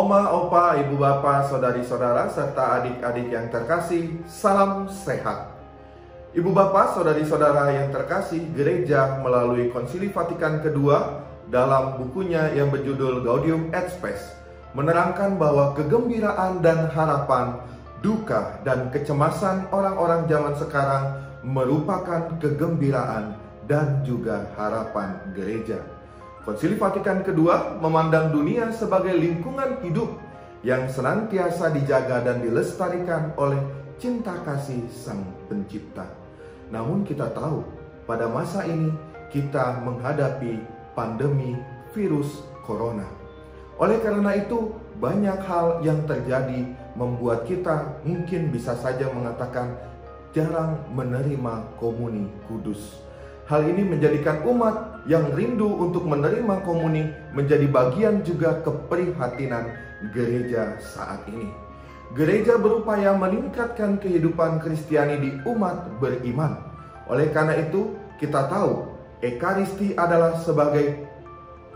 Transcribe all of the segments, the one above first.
Oma, opa, ibu bapak, saudari-saudara, serta adik-adik yang terkasih, salam sehat. Ibu bapak, saudari-saudara yang terkasih, gereja melalui Konsili Vatikan II dalam bukunya yang berjudul Gaudium et Spes menerangkan bahwa kegembiraan dan harapan, duka dan kecemasan orang-orang zaman sekarang merupakan kegembiraan dan juga harapan gereja. Konsili Vatikan II memandang dunia sebagai lingkungan hidup yang senantiasa dijaga dan dilestarikan oleh cinta kasih Sang Pencipta. Namun kita tahu, pada masa ini kita menghadapi pandemi virus corona. Oleh karena itu, banyak hal yang terjadi membuat kita mungkin bisa saja mengatakan jarang menerima komuni kudus. Hal ini menjadikan umat yang rindu untuk menerima komuni menjadi bagian juga keprihatinan gereja saat ini. Gereja berupaya meningkatkan kehidupan Kristiani di umat beriman. Oleh karena itu, kita tahu Ekaristi adalah sebagai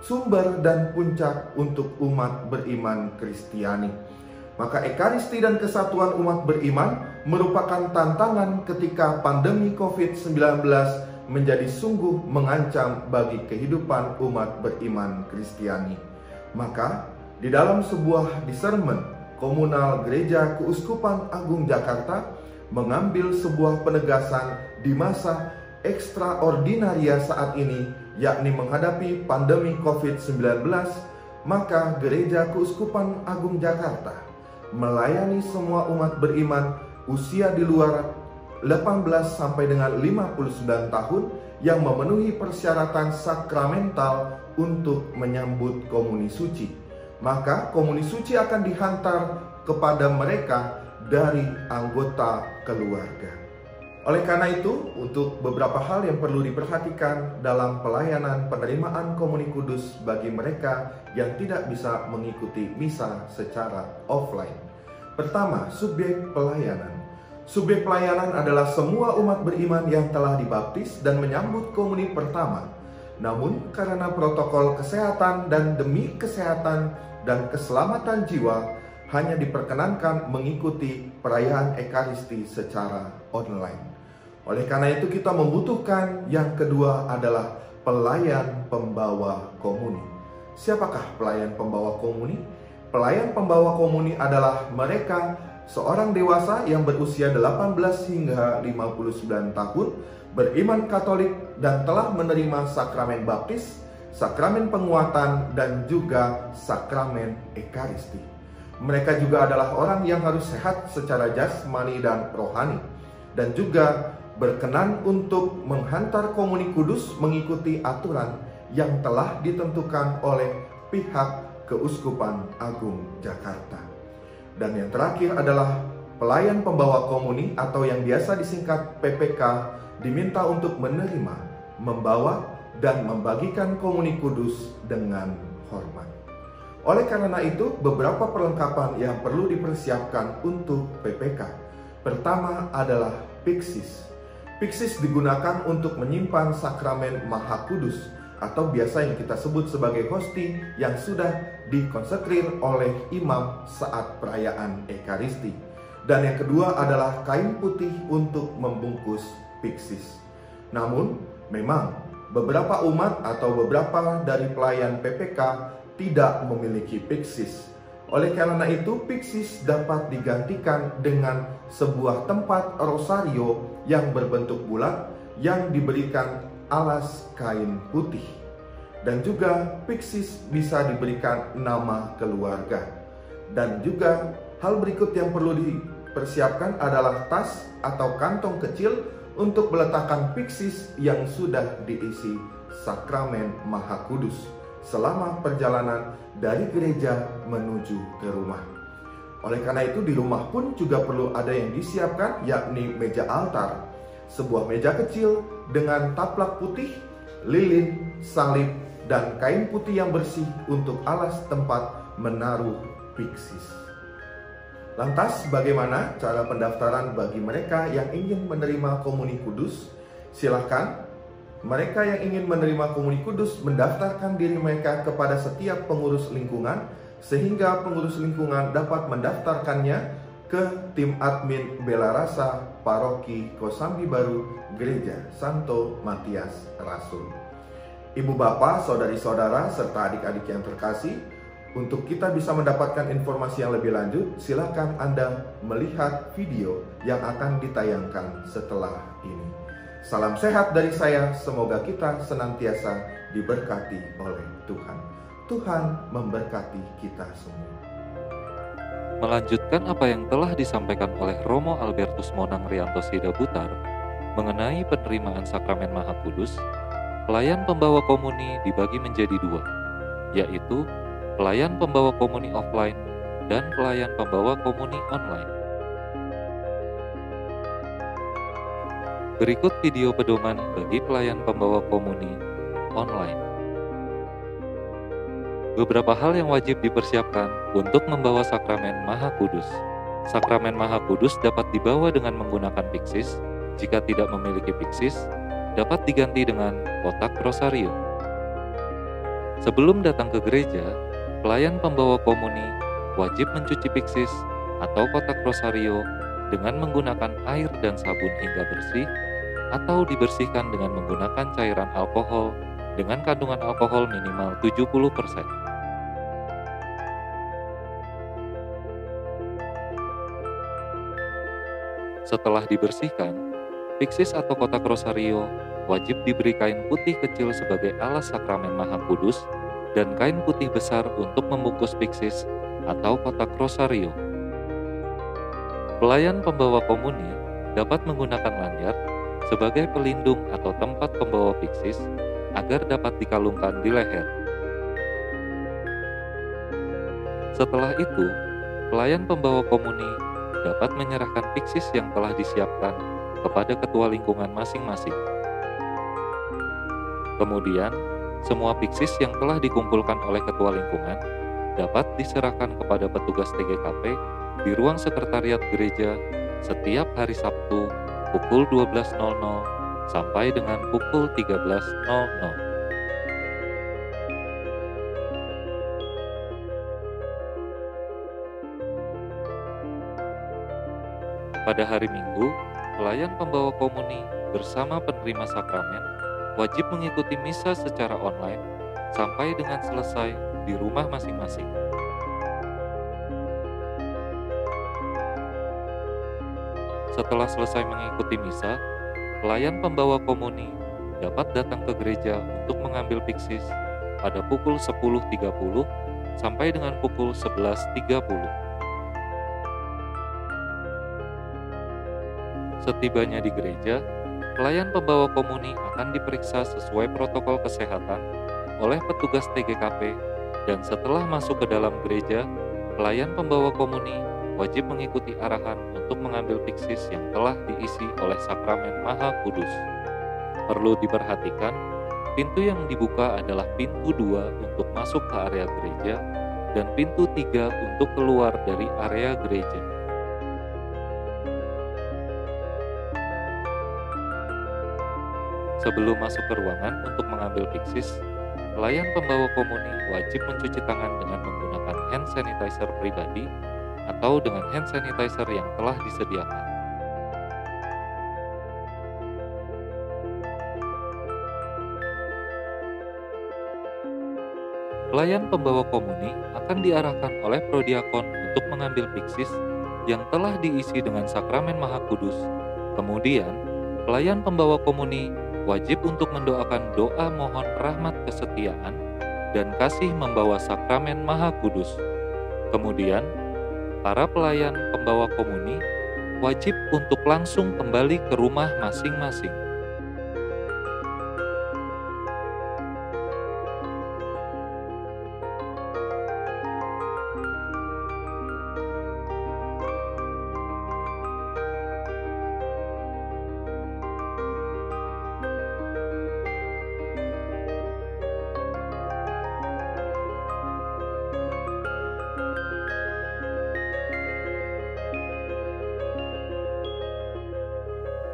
sumber dan puncak untuk umat beriman Kristiani. Maka Ekaristi dan kesatuan umat beriman merupakan tantangan ketika pandemi COVID-19 menjadi sungguh mengancam bagi kehidupan umat beriman Kristiani. Maka di dalam sebuah discernment komunal Gereja Keuskupan Agung Jakarta mengambil sebuah penegasan di masa ekstraordinaria saat ini, yakni menghadapi pandemi COVID-19, maka Gereja Keuskupan Agung Jakarta melayani semua umat beriman usia di luar 18 sampai dengan 59 tahun yang memenuhi persyaratan sakramental untuk menyambut komuni suci. Maka komuni suci akan dihantar kepada mereka dari anggota keluarga. Oleh karena itu, untuk beberapa hal yang perlu diperhatikan dalam pelayanan penerimaan komuni kudus bagi mereka yang tidak bisa mengikuti misa secara offline. Pertama, subjek pelayanan. Subjek pelayanan adalah semua umat beriman yang telah dibaptis dan menyambut komuni pertama. Namun, karena protokol kesehatan dan demi kesehatan dan keselamatan jiwa, hanya diperkenankan mengikuti perayaan Ekaristi secara online. Oleh karena itu kita membutuhkan yang kedua adalah pelayan pembawa komuni. Siapakah pelayan pembawa komuni? Pelayan pembawa komuni adalah mereka seorang dewasa yang berusia 18 hingga 59 tahun, beriman Katolik dan telah menerima sakramen baptis, sakramen penguatan, dan juga sakramen Ekaristi. Mereka juga adalah orang yang harus sehat secara jasmani dan rohani, dan juga berkenan untuk menghantar komuni kudus mengikuti aturan yang telah ditentukan oleh pihak Keuskupan Agung Jakarta. Dan yang terakhir adalah pelayan pembawa komuni atau yang biasa disingkat PPK diminta untuk menerima, membawa, dan membagikan komuni kudus dengan hormat. Oleh karena itu, beberapa perlengkapan yang perlu dipersiapkan untuk PPK. Pertama adalah Pyxis. Pyxis digunakan untuk menyimpan sakramen Maha Kudus atau biasa yang kita sebut sebagai hosti yang sudah dikonsekrir oleh imam saat perayaan Ekaristi. Dan yang kedua adalah kain putih untuk membungkus Pyxis. Namun, memang beberapa umat atau beberapa dari pelayan PPK tidak memiliki Pyxis. Oleh karena itu, Pyxis dapat digantikan dengan sebuah tempat rosario yang berbentuk bulat yang diberikan alas kain putih. Dan juga Pyxis bisa diberikan nama keluarga. Dan juga hal berikut yang perlu dipersiapkan adalah tas atau kantong kecil untuk meletakkan Pyxis yang sudah diisi sakramen Maha Kudus selama perjalanan dari gereja menuju ke rumah. Oleh karena itu di rumah pun juga perlu ada yang disiapkan, yakni meja altar. Sebuah meja kecil dengan taplak putih, lilin, salib, dan kain putih yang bersih untuk alas tempat menaruh Pyxis. Lantas bagaimana cara pendaftaran bagi mereka yang ingin menerima komuni kudus? Silahkan mereka yang ingin menerima komuni kudus mendaftarkan diri mereka kepada setiap pengurus lingkungan sehingga pengurus lingkungan dapat mendaftarkannya ke tim admin Bela Rasa Paroki Kosambi Baru Gereja Santo Matias Rasul. Ibu bapak, saudari-saudara, serta adik-adik yang terkasih, untuk kita bisa mendapatkan informasi yang lebih lanjut, silakan Anda melihat video yang akan ditayangkan setelah ini. Salam sehat dari saya, semoga kita senantiasa diberkati oleh Tuhan. Tuhan memberkati kita semua. Melanjutkan apa yang telah disampaikan oleh Romo Albertus Monang Rianto Sidabutar mengenai penerimaan sakramen Maha Kudus, pelayan pembawa komuni dibagi menjadi dua, yaitu pelayan pembawa komuni offline dan pelayan pembawa komuni online. Berikut video pedoman bagi pelayan pembawa komuni online. Beberapa hal yang wajib dipersiapkan untuk membawa sakramen Maha Kudus. Sakramen Maha Kudus dapat dibawa dengan menggunakan piksis. Jika tidak memiliki piksis, dapat diganti dengan kotak rosario. Sebelum datang ke gereja, pelayan pembawa komuni wajib mencuci piksis atau kotak rosario dengan menggunakan air dan sabun hingga bersih, atau dibersihkan dengan menggunakan cairan alkohol dengan kandungan alkohol minimal 70%. Setelah dibersihkan, piksis atau kotak rosario wajib diberi kain putih kecil sebagai alas sakramen Maha Kudus dan kain putih besar untuk membungkus piksis atau kotak rosario. Pelayan pembawa komuni dapat menggunakan lanyar sebagai pelindung atau tempat pembawa piksis agar dapat dikalungkan di leher. Setelah itu, pelayan pembawa komuni dapat menyerahkan piksis yang telah disiapkan kepada ketua lingkungan masing-masing. Kemudian, semua piksis yang telah dikumpulkan oleh ketua lingkungan dapat diserahkan kepada petugas TGKP di ruang sekretariat gereja setiap hari Sabtu pukul 12.00 sampai dengan pukul 13.00. Pada hari Minggu, pelayan pembawa komuni bersama penerima sakramen wajib mengikuti misa secara online sampai dengan selesai di rumah masing-masing. Setelah selesai mengikuti misa, pelayan pembawa komuni dapat datang ke gereja untuk mengambil piksis pada pukul 10.30 sampai dengan pukul 11.30. Setibanya di gereja, pelayan pembawa komuni akan diperiksa sesuai protokol kesehatan oleh petugas TGKP, dan setelah masuk ke dalam gereja, pelayan pembawa komuni wajib mengikuti arahan untuk mengambil piksis yang telah diisi oleh sakramen Maha Kudus. Perlu diperhatikan, pintu yang dibuka adalah pintu 2 untuk masuk ke area gereja dan pintu 3 untuk keluar dari area gereja. Sebelum masuk ke ruangan untuk mengambil piksis, pelayan pembawa komuni wajib mencuci tangan dengan menggunakan hand sanitizer pribadi atau dengan hand sanitizer yang telah disediakan. Pelayan pembawa komuni akan diarahkan oleh prodiakon untuk mengambil piksis yang telah diisi dengan sakramen Maha Kudus. Kemudian, pelayan pembawa komuni wajib untuk mendoakan doa mohon rahmat kesetiaan dan kasih membawa sakramen Maha Kudus. Kemudian, para pelayan pembawa komuni wajib untuk langsung kembali ke rumah masing-masing.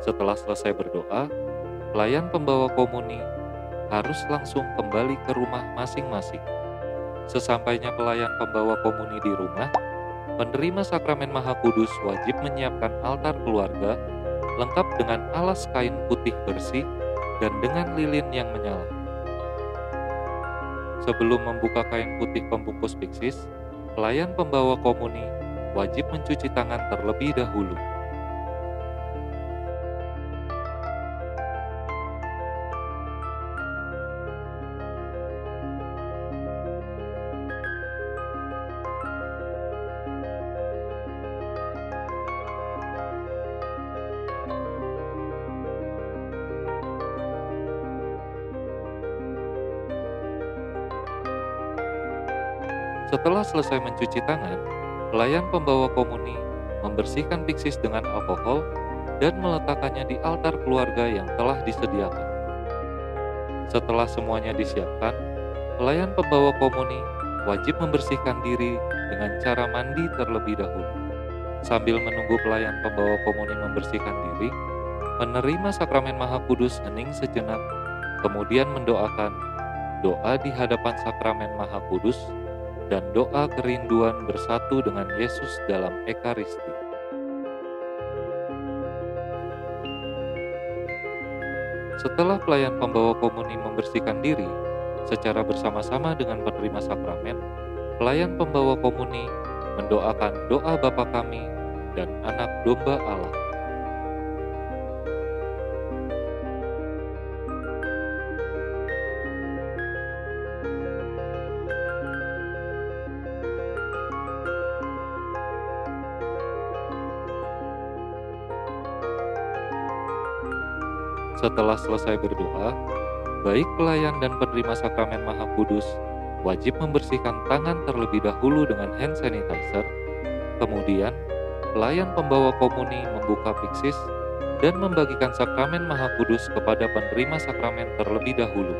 Setelah selesai berdoa, pelayan pembawa komuni harus langsung kembali ke rumah masing-masing. Sesampainya pelayan pembawa komuni di rumah, penerima sakramen Maha Kudus wajib menyiapkan altar keluarga lengkap dengan alas kain putih bersih dan dengan lilin yang menyala. Sebelum membuka kain putih pembungkus piksis, pelayan pembawa komuni wajib mencuci tangan terlebih dahulu. Setelah selesai mencuci tangan, pelayan pembawa komuni membersihkan piksis dengan alkohol dan meletakkannya di altar keluarga yang telah disediakan. Setelah semuanya disiapkan, pelayan pembawa komuni wajib membersihkan diri dengan cara mandi terlebih dahulu. Sambil menunggu pelayan pembawa komuni membersihkan diri, penerima sakramen Maha Kudus hening sejenak, kemudian mendoakan doa di hadapan sakramen Maha Kudus dan doa kerinduan bersatu dengan Yesus dalam Ekaristi. Setelah pelayan pembawa komuni membersihkan diri, secara bersama-sama dengan penerima sakramen, pelayan pembawa komuni mendoakan doa Bapa Kami dan Anak Domba Allah. Setelah selesai berdoa, baik pelayan dan penerima sakramen Maha Kudus wajib membersihkan tangan terlebih dahulu dengan hand sanitizer. Kemudian, pelayan pembawa komuni membuka piksis dan membagikan sakramen Maha Kudus kepada penerima sakramen terlebih dahulu.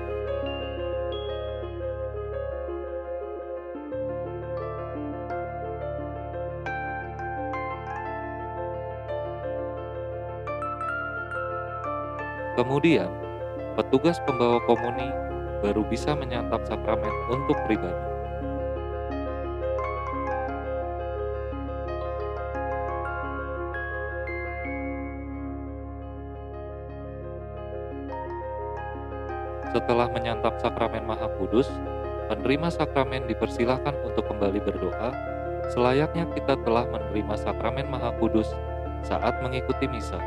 Kemudian, petugas pembawa komuni baru bisa menyantap sakramen untuk pribadi. Setelah menyantap sakramen Maha Kudus, penerima sakramen dipersilahkan untuk kembali berdoa, selayaknya kita telah menerima sakramen Maha Kudus saat mengikuti misa.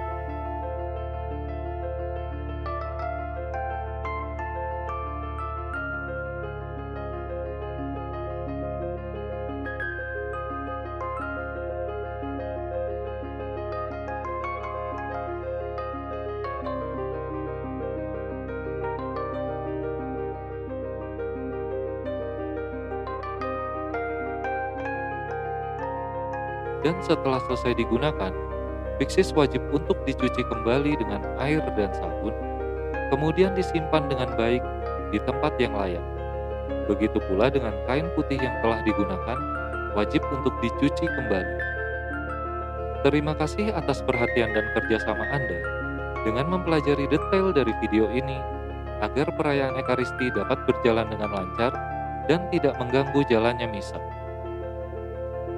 Dan setelah selesai digunakan, piksis wajib untuk dicuci kembali dengan air dan sabun, kemudian disimpan dengan baik di tempat yang layak. Begitu pula dengan kain putih yang telah digunakan, wajib untuk dicuci kembali. Terima kasih atas perhatian dan kerjasama Anda dengan mempelajari detail dari video ini, agar perayaan Ekaristi dapat berjalan dengan lancar dan tidak mengganggu jalannya misa.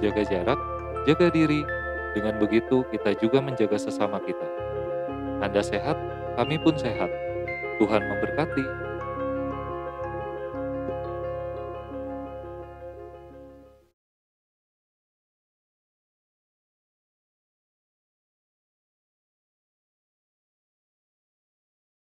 Jaga jarak, jaga diri, dengan begitu kita juga menjaga sesama kita. Anda sehat, kami pun sehat. Tuhan memberkati.